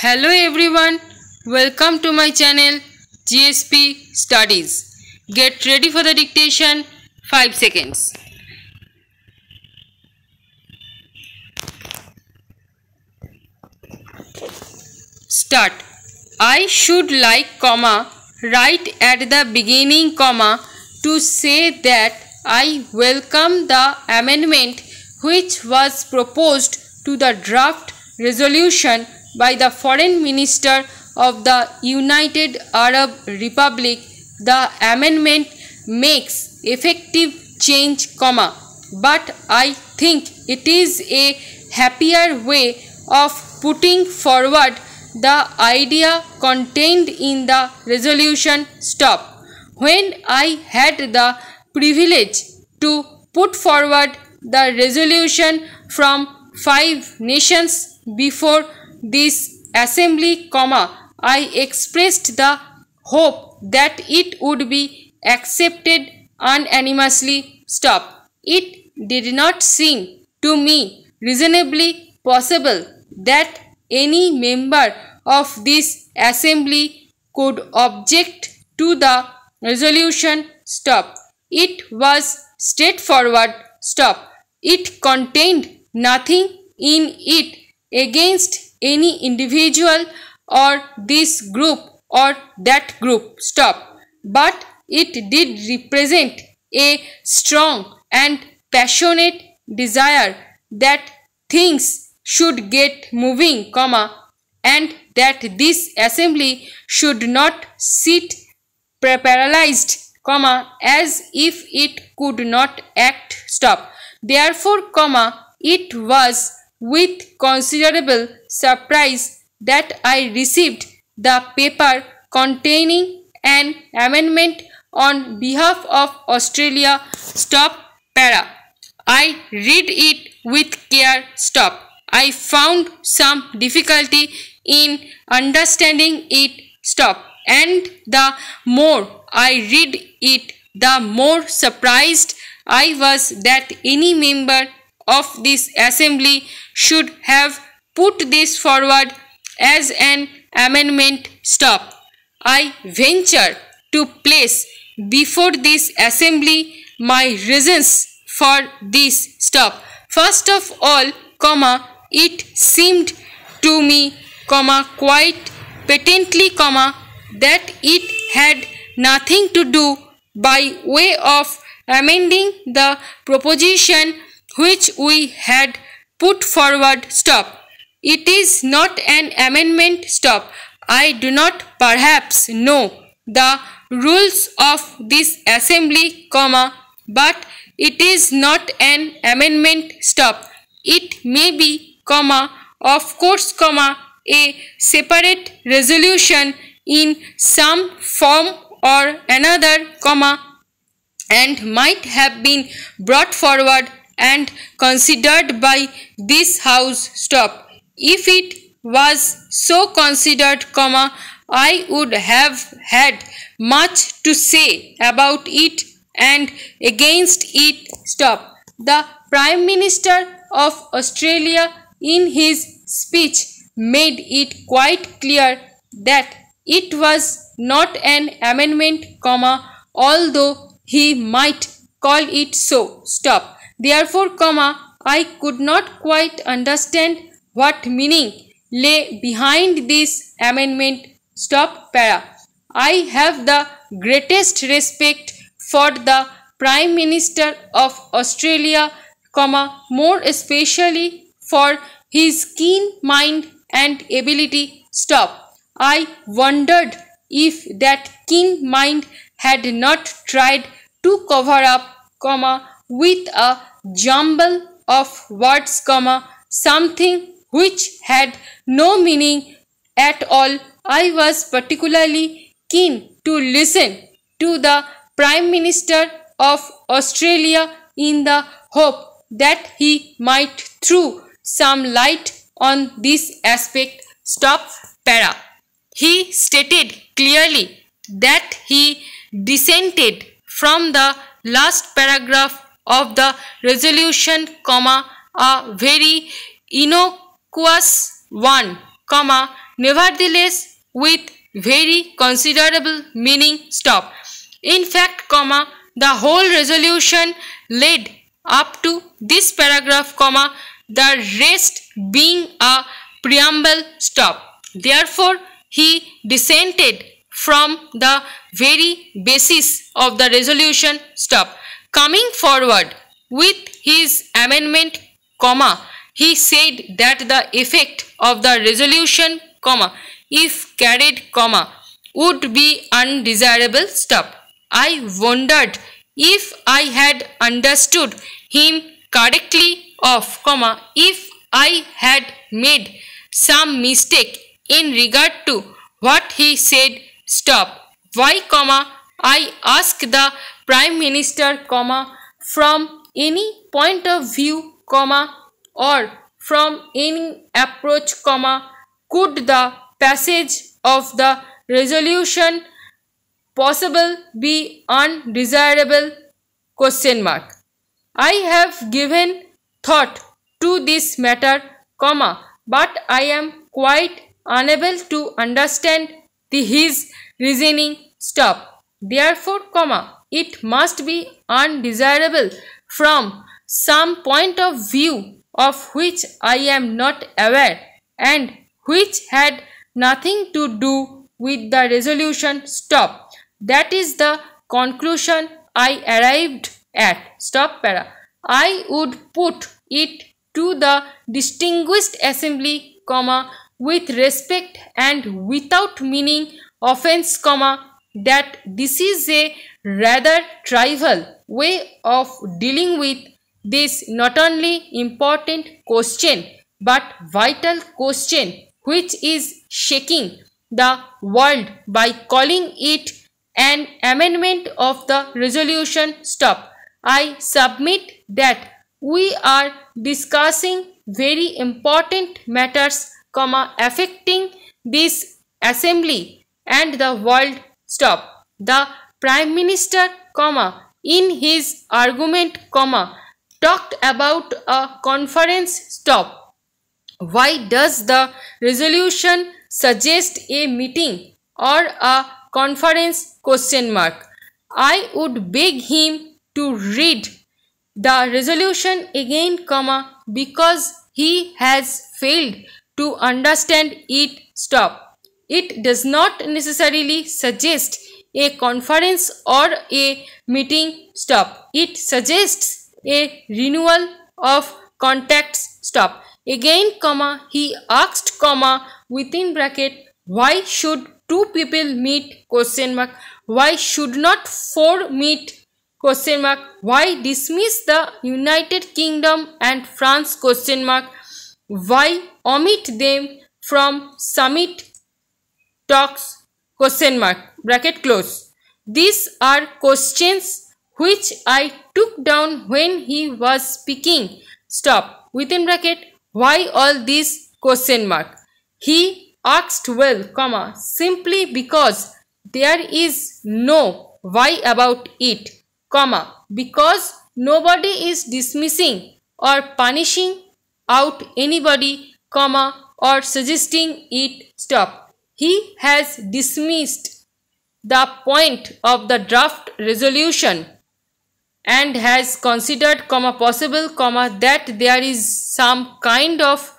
Hello everyone, welcome to my channel GSP Studies. Get ready for the dictation. 5 seconds. Start. I should like, right at the beginning, to say that I welcome the amendment which was proposed to the draft resolution by the Foreign Minister of the United Arab Republic. The amendment makes effective change, but I think it is a happier way of putting forward the idea contained in the resolution. When I had the privilege to put forward the resolution from 5 nations before this assembly, I expressed the hope that it would be accepted unanimously. It did not seem to me reasonably possible that any member of this assembly could object to the resolution. It was straightforward. It contained nothing in it against any individual or this group or that group. But it did represent a strong and passionate desire that things should get moving, and that this assembly should not sit paralyzed, as if it could not act. Therefore, it was with considerable surprise that I received the paper containing an amendment on behalf of Australia. I read it with care. I found some difficulty in understanding it. And the more I read it, the more surprised I was that any member of this assembly should have put this forward as an amendment. I venture to place before this assembly my reasons for this. First of all, it seemed to me, quite patently, that it had nothing to do by way of amending the proposition which we had put forward. It is not an amendment. I do not perhaps know the rules of this assembly, but it is not an amendment. It may be, of course, a separate resolution in some form or another, and might have been brought forward and considered by this house. If it was so considered, I would have had much to say about it and against it. The Prime Minister of Australia in his speech made it quite clear that it was not an amendment, although he might call it so. Therefore, I could not quite understand what meaning lay behind this amendment. I have the greatest respect for the Prime Minister of Australia, more especially for his keen mind and ability. I wondered if that keen mind had not tried to cover up, with a jumble of words, something which had no meaning at all. I was particularly keen to listen to the Prime Minister of Australia in the hope that he might throw some light on this aspect. He stated clearly that he dissented from the last paragraph of the resolution, a very innocuous one, comma, nevertheless with very considerable meaning, stop. In fact, comma, the whole resolution led up to this paragraph, comma, the rest being a preamble, stop. Therefore, he dissented from the very basis of the resolution, stop. Coming forward with his amendment, comma, he said that the effect of the resolution, comma, if carried, comma, would be undesirable, stop. I wondered if I had understood him correctly of, comma, if I had made some mistake in regard to what he said, stop. Why, comma, I asked the Prime Minister, comma, from any point of view, comma, or from any approach, comma, could the passage of the resolution possible be undesirable, question mark. I have given thought to this matter, comma, but I am quite unable to understand his reasoning, stop. Therefore, comma, it must be undesirable from some point of view of which I am not aware and which had nothing to do with the resolution, stop. That is the conclusion I arrived at, stop para. I would put it to the distinguished assembly, comma, with respect and without meaning offense, comma, that this is a rather trivial way of dealing with this not only important question but vital question which is shaking the world by calling it an amendment of the resolution, stop. I submit that we are discussing very important matters, comma, affecting this assembly and the world, stop. The Prime Minister, comma, in his argument, comma, talked about a conference, stop. Why does the resolution suggest a meeting or a conference, question mark. I would beg him to read the resolution again, comma, because he has failed to understand it, stop. It does not necessarily suggest a conference or a meeting, stop. It suggests a renewal of contacts, stop. Again, comma, he asked, comma, within bracket, why should two people meet, question mark. Why should not four meet, question mark. Why dismiss the United Kingdom and France, question mark. Why omit them from summit talks, question mark, bracket close. These are questions which I took down when he was speaking, stop, within bracket, why all these, question mark. He asked well, comma, simply because there is no why about it, comma, because nobody is dismissing or punishing out anybody, comma, or suggesting it, stop. He has dismissed the point of the draft resolution and has considered, comma, possible, comma, that there is some kind of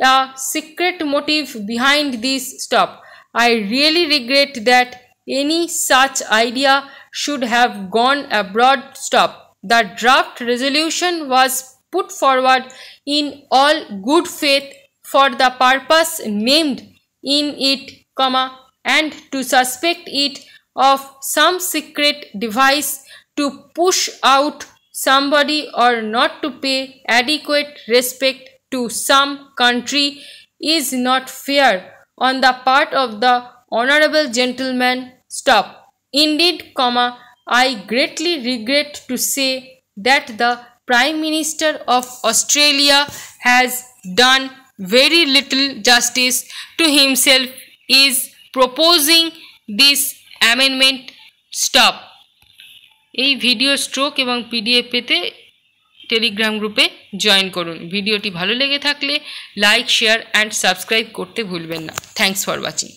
a secret motive behind this, stop. I really regret that any such idea should have gone abroad, stop. The draft resolution was put forward in all good faith for the purpose named in it, comma, and to suspect it of some secret device to push out somebody or not to pay adequate respect to some country is not fair on the part of the honorable gentleman, stop. Indeed, comma, I greatly regret to say that the Prime Minister of Australia has done very little justice to himself is proposing this amendment, stop. এই video stroke এবং PDF পেতে Telegram গ্রুপে join করুন। ভিডিওটি ভালো লেগে থাকলে like, share and subscribe করতে ভুলবেন না। Thanks for watching.